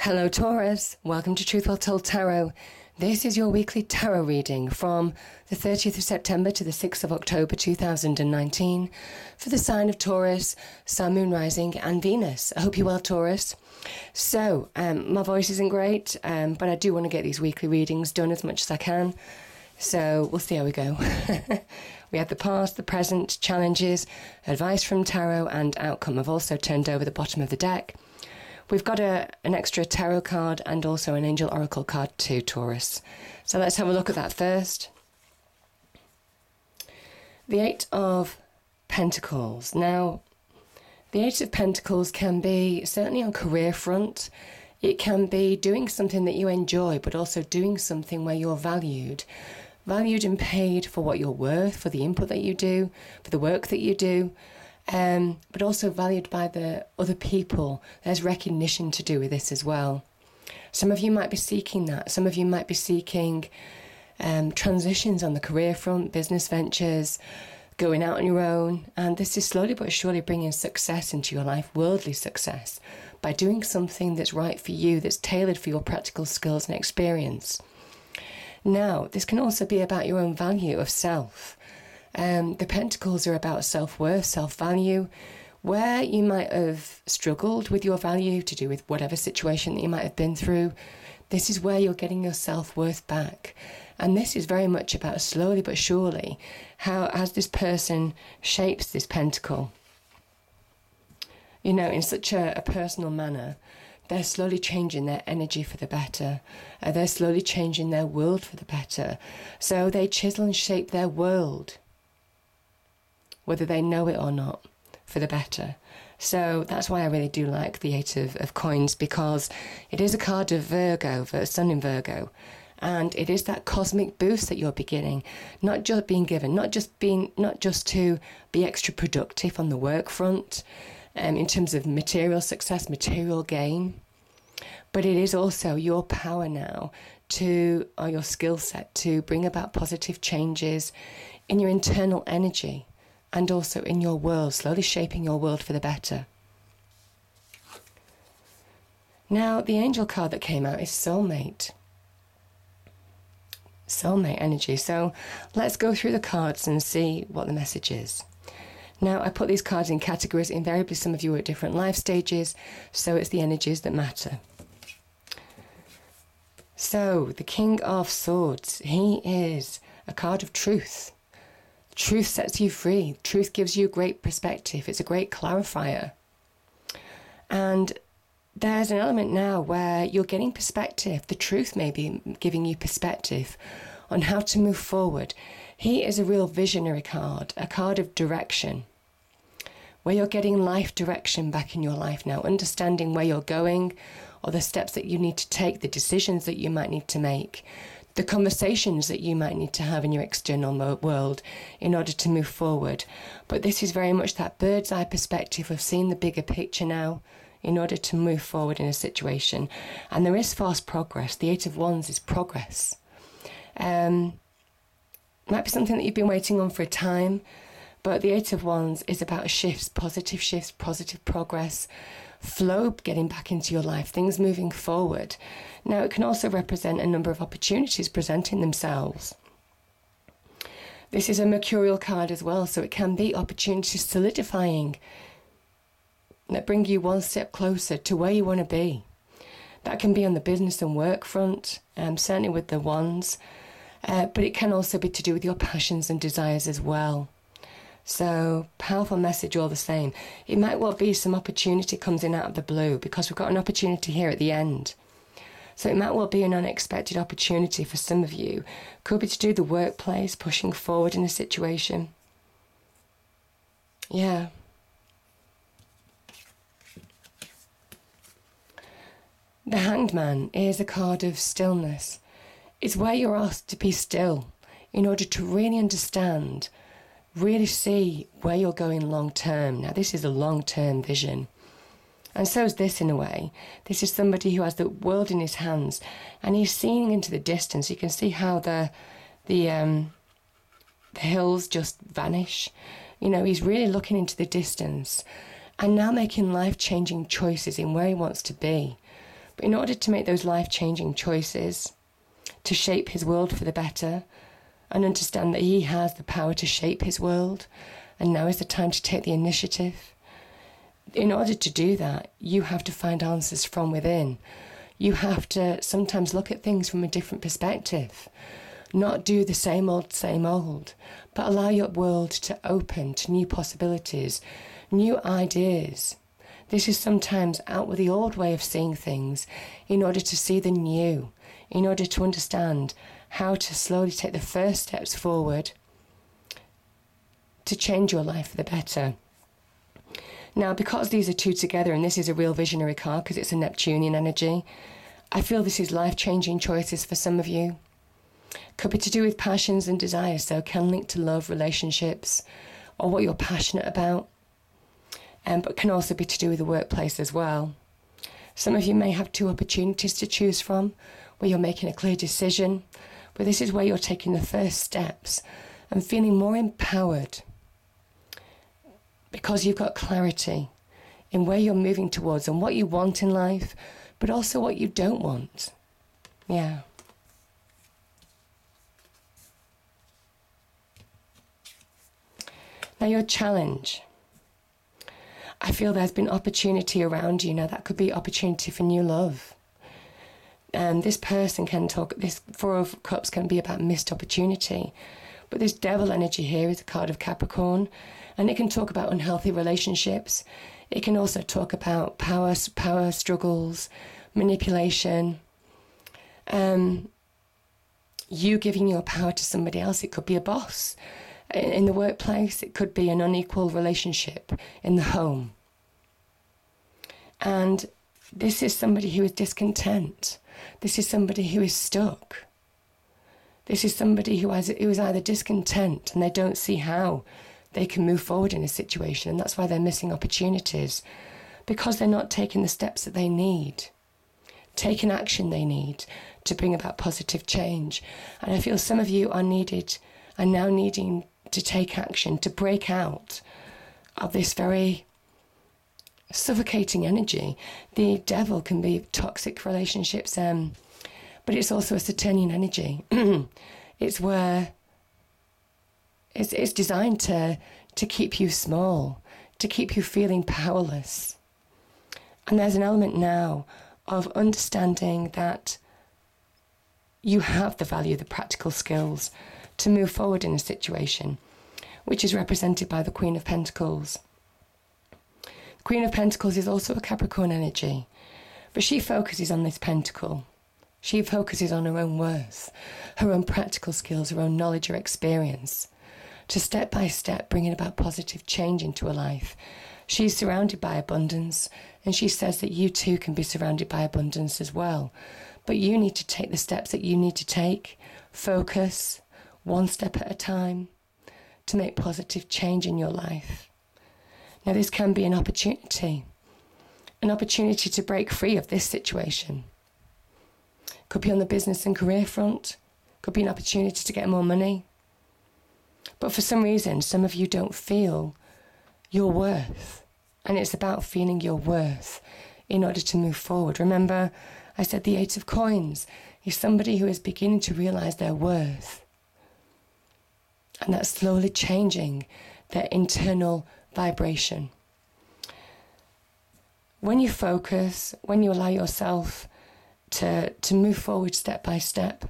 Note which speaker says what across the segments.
Speaker 1: Hello Taurus, welcome to Truth Well Told Tarot. This is your weekly tarot reading from the 30th of September to the 6th of October 2019 for the sign of Taurus, Sun, Moon, Rising and Venus. I hope you're well, Taurus. So, my voice isn't great, but I do want to get these weekly readings done as much as I can. So, we'll see how we go. We have the past, the present, challenges, advice from tarot and outcome. I've also turned over the bottom of the deck. We've got an extra tarot card and also an angel oracle card too, Taurus. So let's have a look at that first. The Eight of Pentacles. Now, the Eight of Pentacles can be certainly on career front. It can be doing something that you enjoy, but also doing something where you're valued and paid for what you're worth, for the input that you do, for the work that you do. But also valued by the other people. There's recognition to do with this as well. Some of you might be seeking that. Some of you might be seeking transitions on the career front, business ventures, going out on your own. And this is slowly but surely bringing success into your life, worldly success, by doing something that's right for you, that's tailored for your practical skills and experience. Now, this can also be about your own value of self. The Pentacles are about self-worth, self-value, where you might have struggled with your value to do with whatever situation that you might have been through. This is where you're getting your self-worth back. And this is very much about slowly but surely how, as this person shapes this pentacle, you know, in such a personal manner, they're slowly changing their energy for the better. They're slowly changing their world for the better. So they chisel and shape their world, whether they know it or not, for the better. So that's why I really do like the Eight of Coins, because it is a card of Virgo, Sun in Virgo, and it is that cosmic boost that you're beginning, not just being given, not just to be extra productive on the work front, in terms of material success, material gain, but it is also your power now or your skill set to bring about positive changes in your internal energy, and also in your world, slowly shaping your world for the better. Now, the angel card that came out is soulmate. Soulmate energy. So let's go through the cards and see what the message is. Now, I put these cards in categories. Invariably, some of you are at different life stages, so it's the energies that matter. So, the King of Swords, he is a card of truth. Truth sets you free. Truth gives you great perspective. It's a great clarifier. And there's an element now where you're getting perspective. The truth may be giving you perspective on how to move forward. He is a real visionary card, a card of direction, where you're getting life direction back in your life now, understanding where you're going or the steps that you need to take, the decisions that you might need to make, the conversations that you might need to have in your external world in order to move forward. But this is very much that bird's eye perspective of seeing the bigger picture now in order to move forward in a situation. And there is fast progress. The Eight of Wands is progress. Might be something that you've been waiting on for a time, but the Eight of Wands is about shifts, positive progress, flow getting back into your life, things moving forward. Now, it can also represent a number of opportunities presenting themselves. This is a mercurial card as well, so it can be opportunities solidifying that bring you one step closer to where you want to be. That can be on the business and work front, certainly with the Wands, but it can also be to do with your passions and desires as well. So, powerful message all the same. It might well be some opportunity comes in out of the blue, because we've got an opportunity here at the end. So it might well be an unexpected opportunity for some of you. Could be to do the workplace, pushing forward in a situation. Yeah. The Hanged Man is a card of stillness. It's where you're asked to be still in order to really understand, really see where you're going long term. Now, this is a long-term vision. And so is this in a way. This is somebody who has the world in his hands and he's seeing into the distance. You can see how the hills just vanish. You know, he's really looking into the distance and now making life-changing choices in where he wants to be. But in order to make those life-changing choices, to shape his world for the better, and understand that he has the power to shape his world, and now is the time to take the initiative. In order to do that, you have to find answers from within. You have to sometimes look at things from a different perspective. Not do the same old, but allow your world to open to new possibilities, new ideas. This is sometimes out with the old way of seeing things in order to see the new, in order to understand how to slowly take the first steps forward to change your life for the better. Now, because these are two together, and this is a real visionary card because it's a Neptunian energy, I feel this is life-changing choices for some of you. Could be to do with passions and desires, so can link to love, relationships, or what you're passionate about, but can also be to do with the workplace as well. Some of you may have two opportunities to choose from, where you're making a clear decision, but this is where you're taking the first steps and feeling more empowered because you've got clarity in where you're moving towards and what you want in life, but also what you don't want. Yeah. Now, your challenge. I feel there's been opportunity around you. Now, that could be opportunity for new love. This person can talk, this Four of Cups can be about missed opportunity. But this devil energy here is a card of Capricorn, and it can talk about unhealthy relationships. It can also talk about power struggles, manipulation, you giving your power to somebody else. It could be a boss in the workplace. It could be an unequal relationship in the home. And this is somebody who is discontent. This is somebody who is stuck. This is somebody who is either discontent and they don't see how they can move forward in a situation, and that's why they're missing opportunities, because they're not taking the steps that they need, taking action they need to bring about positive change. And I feel some of you are now needing to take action to break out of this very suffocating energy. The devil can be toxic relationships, but it's also a Saturnian energy. It's where it's designed to keep you small, to keep you feeling powerless. And there's an element now of understanding that you have the value, the practical skills to move forward in a situation, which is represented by the Queen of Pentacles. Queen of Pentacles is also a Capricorn energy, but she focuses on this pentacle. She focuses on her own worth, her own practical skills, her own knowledge or experience, to step by step bringing about positive change into her life. She's surrounded by abundance, and she says that you too can be surrounded by abundance as well. But you need to take the steps that you need to take, focus, one step at a time, to make positive change in your life. Now, this can be an opportunity to break free of this situation. Could be on the business and career front, could be an opportunity to get more money. But for some reason, some of you don't feel your worth. And it's about feeling your worth in order to move forward. Remember, I said the Eight of Coins is somebody who is beginning to realise their worth. And that's slowly changing their internal vibration. When you focus, when you allow yourself to move forward step by step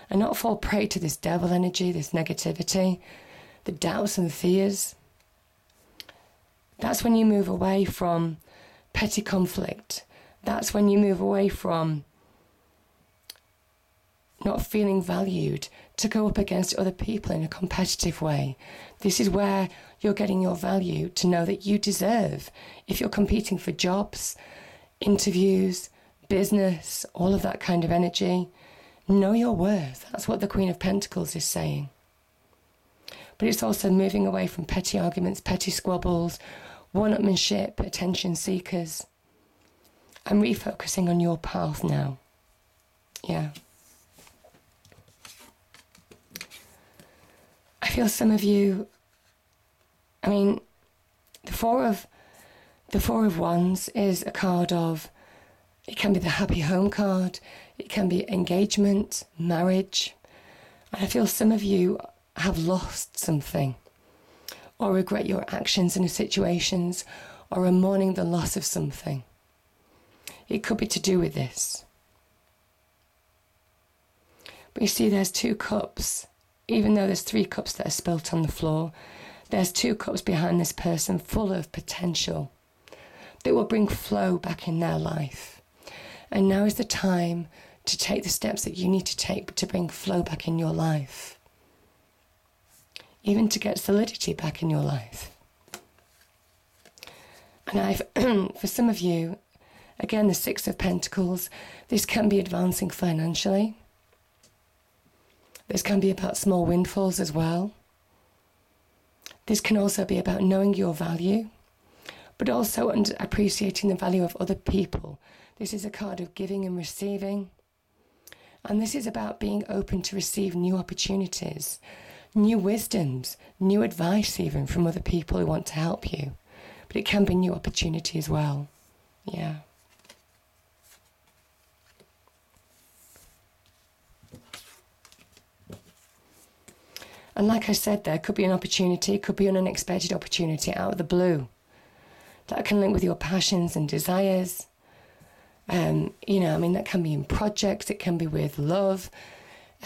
Speaker 1: and not fall prey to this devil energy, this negativity, the doubts and fears, that's when you move away from petty conflict. That's when you move away from not feeling valued to go up against other people in a competitive way. This is where you're getting your value to know that you deserve. If you're competing for jobs, interviews, business, all of that kind of energy, know your worth. That's what the Queen of Pentacles is saying. But it's also moving away from petty arguments, petty squabbles, one-upmanship, attention seekers. I'm refocusing on your path now. Yeah. I feel some of you, the Four of Wands is a card of It can be the happy home card. It can be engagement, marriage. And I feel some of you have lost something, or regret your actions in situations, or are mourning the loss of something. It could be to do with this. But you see, there's 2 cups. Even though there's 3 cups that are spilt on the floor, there's 2 cups behind this person full of potential that will bring flow back in their life. And now is the time to take the steps that you need to take to bring flow back in your life. Even to get solidity back in your life. And for some of you, again, the 6 of Pentacles, this can be advancing financially. This can be about small windfalls as well. This can also be about knowing your value, but also appreciating the value of other people. This is a card of giving and receiving. And this is about being open to receive new opportunities, new wisdoms, new advice even from other people who want to help you. But it can be new opportunity as well. Yeah. And like I said, there could be an opportunity, could be an unexpected opportunity out of the blue. That can link with your passions and desires. That can be in projects, it can be with love.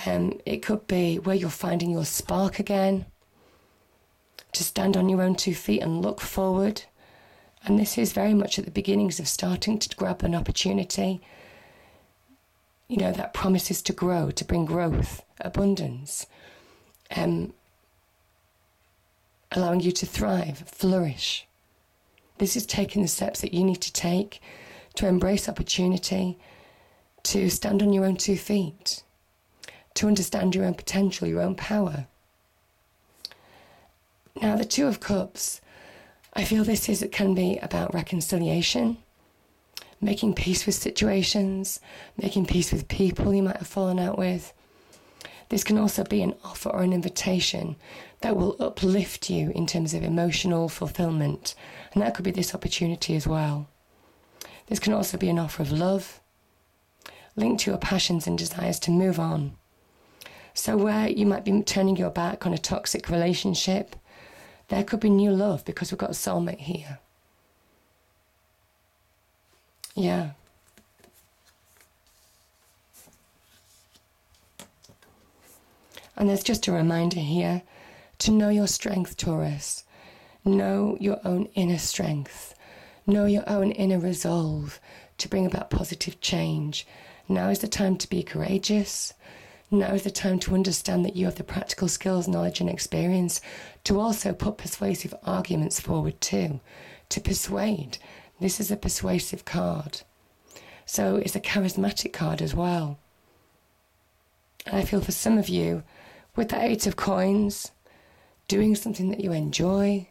Speaker 1: It could be where you're finding your spark again. To stand on your own 2 feet and look forward. And this is very much at the beginnings of starting to grab an opportunity. That promises to grow, to bring growth, abundance. Allowing you to thrive, flourish. This is taking the steps that you need to take to embrace opportunity, to stand on your own 2 feet, to understand your own potential, your own power. Now, the 2 of Cups, I feel it can be about reconciliation, making peace with situations, making peace with people you might have fallen out with. This can also be an offer or an invitation that will uplift you in terms of emotional fulfillment. And that could be this opportunity as well. This can also be an offer of love, linked to your passions and desires to move on. So where you might be turning your back on a toxic relationship, there could be new love because we've got a soulmate here. Yeah. And there's just a reminder here to know your strength, Taurus. Know your own inner strength. Know your own inner resolve to bring about positive change. Now is the time to be courageous. Now is the time to understand that you have the practical skills, knowledge and experience to also put persuasive arguments forward too. To persuade. This is a persuasive card. So it's a charismatic card as well. And I feel for some of you, with the 8 of Coins, doing something that you enjoy,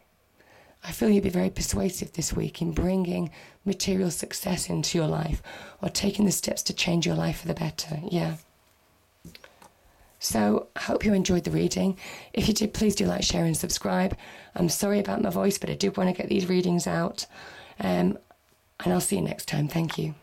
Speaker 1: I feel you'll be very persuasive this week in bringing material success into your life or taking the steps to change your life for the better. Yeah. So I hope you enjoyed the reading. If you did, please do like, share and subscribe. I'm sorry about my voice, but I did want to get these readings out. And I'll see you next time. Thank you.